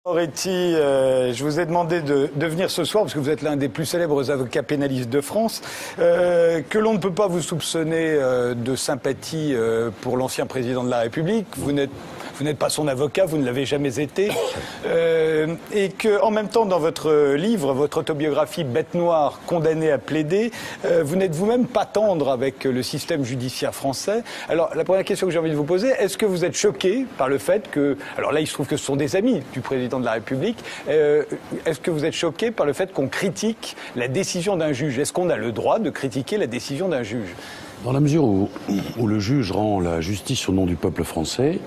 Moretti, je vous ai demandé de venir ce soir parce que vous êtes l'un des plus célèbres avocats pénalistes de France, que l'on ne peut pas vous soupçonner de sympathie pour l'ancien président de la République. Vous n'êtes pas son avocat, vous ne l'avez jamais été, et que, en même temps, dans votre livre, votre autobiographie Bête noire, condamnée à plaider, vous n'êtes vous-même pas tendre avec le système judiciaire français. Alors, la première question que j'ai envie de vous poser, est-ce que vous êtes choqué par le fait que, alors là, il se trouve que ce sont des amis du président de la République, est-ce que vous êtes choqué par le fait qu'on critique la décision d'un juge? Est-ce qu'on a le droit de critiquer la décision d'un juge? Dans la mesure où le juge rend la justice au nom du peuple français,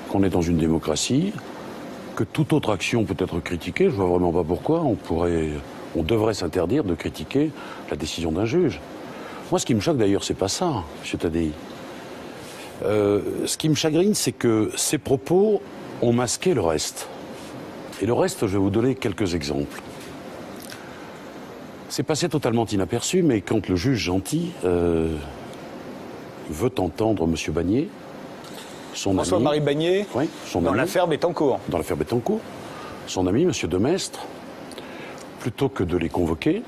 qu'on est dans une démocratie, que toute autre action peut être critiquée, je vois vraiment pas pourquoi on devrait s'interdire de critiquer la décision d'un juge. Moi, ce qui me choque d'ailleurs, c'est pas ça, M. Tadei. Ce qui me chagrine, c'est que ces propos ont masqué le reste. Et le reste, je vais vous donner quelques exemples. C'est passé totalement inaperçu, mais quand le juge gentil veut entendre M. Bagné, son ami... François-Marie Bagné, oui, dans l'affaire Bettencourt. Dans l'affaire Bettencourt. Son ami, M. Demestre, plutôt que de les convoquer,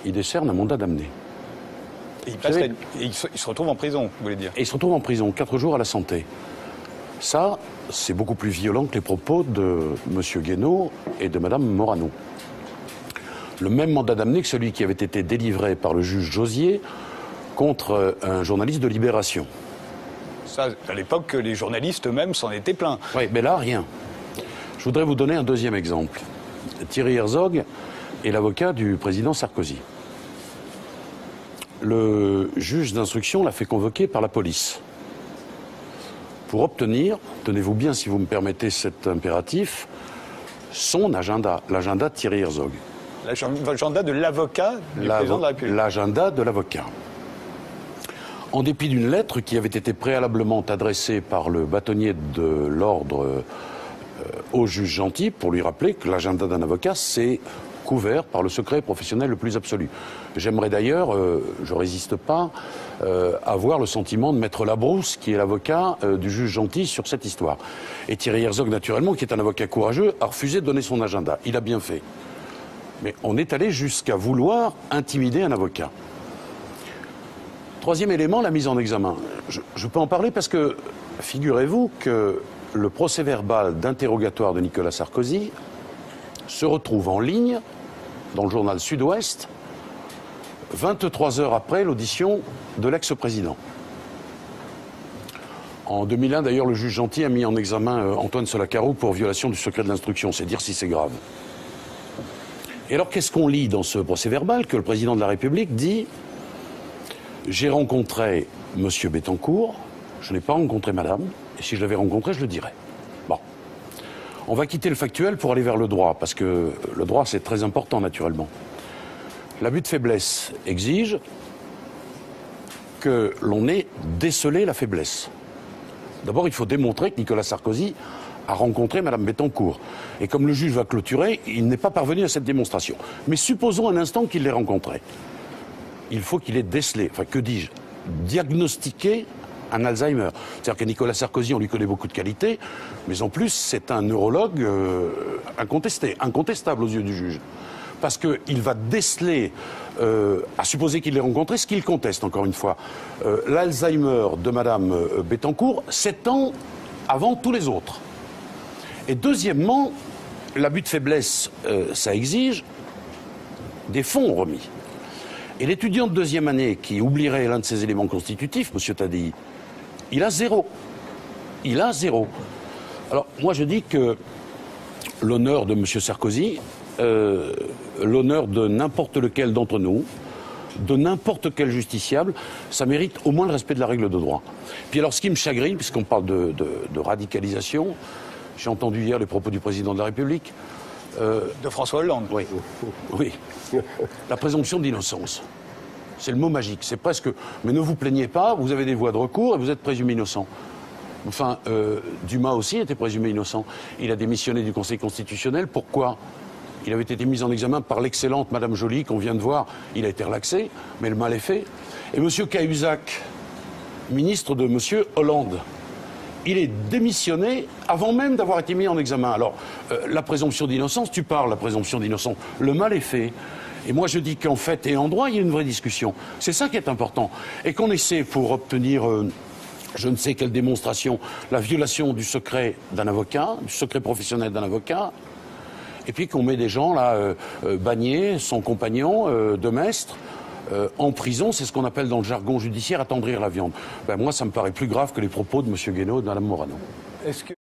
il décerne un mandat d'amener. Il se retrouve en prison, vous voulez dire? Et il se retrouve en prison, 4 jours à la santé. Ça, c'est beaucoup plus violent que les propos de M. Guénaud et de Mme Morano. Le même mandat d'amener que celui qui avait été délivré par le juge Josier contre un journaliste de Libération. Ça, à l'époque, les journalistes eux-mêmes s'en étaient plaints. Oui, mais là, rien. Je voudrais vous donner un deuxième exemple. Thierry Herzog est l'avocat du président Sarkozy. Le juge d'instruction l'a fait convoquer par la police pour obtenir, tenez-vous bien si vous me permettez cet impératif, son agenda, l'agenda de Thierry Herzog. L'agenda de l'avocat du président de la République. L'agenda de l'avocat. En dépit d'une lettre qui avait été préalablement adressée par le bâtonnier de l'ordre au juge gentil pour lui rappeler que l'agenda d'un avocat, c'est couvert par le secret professionnel le plus absolu. J'aimerais d'ailleurs, je ne résiste pas, avoir le sentiment de mettre Labrousse, qui est l'avocat du juge gentil, sur cette histoire. Et Thierry Herzog, naturellement, qui est un avocat courageux, a refusé de donner son agenda. Il a bien fait. Mais on est allé jusqu'à vouloir intimider un avocat. Troisième élément, la mise en examen. Je peux en parler parce que, figurez-vous que le procès-verbal d'interrogatoire de Nicolas Sarkozy se retrouve en ligne dans le journal Sud-Ouest 23 heures après l'audition de l'ex-président. En 2001, d'ailleurs, le juge gentil a mis en examen Antoine Solacaro pour violation du secret de l'instruction. C'est dire si c'est grave. Et alors, qu'est-ce qu'on lit dans ce procès-verbal? Que le président de la République dit: j'ai rencontré M. Bettencourt, je n'ai pas rencontré madame, et si je l'avais rencontré, je le dirais. Bon. On va quitter le factuel pour aller vers le droit, parce que le droit, c'est très important, naturellement. L'abus de faiblesse exige que l'on ait décelé la faiblesse. D'abord, il faut démontrer que Nicolas Sarkozy a rencontré Mme Bettencourt. Et comme le juge va clôturer, il n'est pas parvenu à cette démonstration. Mais supposons un instant qu'il l'ait rencontré. Il faut qu'il ait décelé, enfin que dis-je, diagnostiqué un Alzheimer. C'est-à-dire que Nicolas Sarkozy, on lui connaît beaucoup de qualités, mais en plus, c'est un neurologue incontestable aux yeux du juge. Parce qu'il va déceler, à supposer qu'il l'ait rencontré, ce qu'il conteste, encore une fois. L'Alzheimer de Mme Bettencourt 7 ans avant tous les autres. Et deuxièmement, l'abus de faiblesse, ça exige des fonds remis. Et l'étudiant de deuxième année qui oublierait l'un de ces éléments constitutifs, M. Tadei, il a 0. Il a 0. Alors, moi, je dis que l'honneur de M. Sarkozy, l'honneur de n'importe lequel d'entre nous, de n'importe quel justiciable, ça mérite au moins le respect de la règle de droit. Puis alors, ce qui me chagrine, puisqu'on parle de radicalisation, j'ai entendu hier les propos du président de la République. De François Hollande. Oui. Oui. La présomption d'innocence. C'est le mot magique. C'est presque... Mais ne vous plaignez pas, vous avez des voies de recours et vous êtes présumé innocent. Enfin, Dumas aussi était présumé innocent. Il a démissionné du Conseil constitutionnel. Pourquoi? Il avait été mis en examen par l'excellente Madame Joly, qu'on vient de voir. Il a été relaxé, mais le mal est fait. Et M. Cahuzac, ministre de M. Hollande, il est démissionné avant même d'avoir été mis en examen. Alors, la présomption d'innocence, tu parles, la présomption d'innocence, le mal est fait. Et moi, je dis qu'en fait et en droit, il y a une vraie discussion. C'est ça qui est important. Et qu'on essaie, pour obtenir je ne sais quelle démonstration, la violation du secret d'un avocat, du secret professionnel d'un avocat, et puis qu'on met des gens, là, Bagné, son compagnon, Demestre, en prison, c'est ce qu'on appelle dans le jargon judiciaire attendrir la viande. Ben moi, ça me paraît plus grave que les propos de M. Guénaud et de Mme Morano. Est-ce que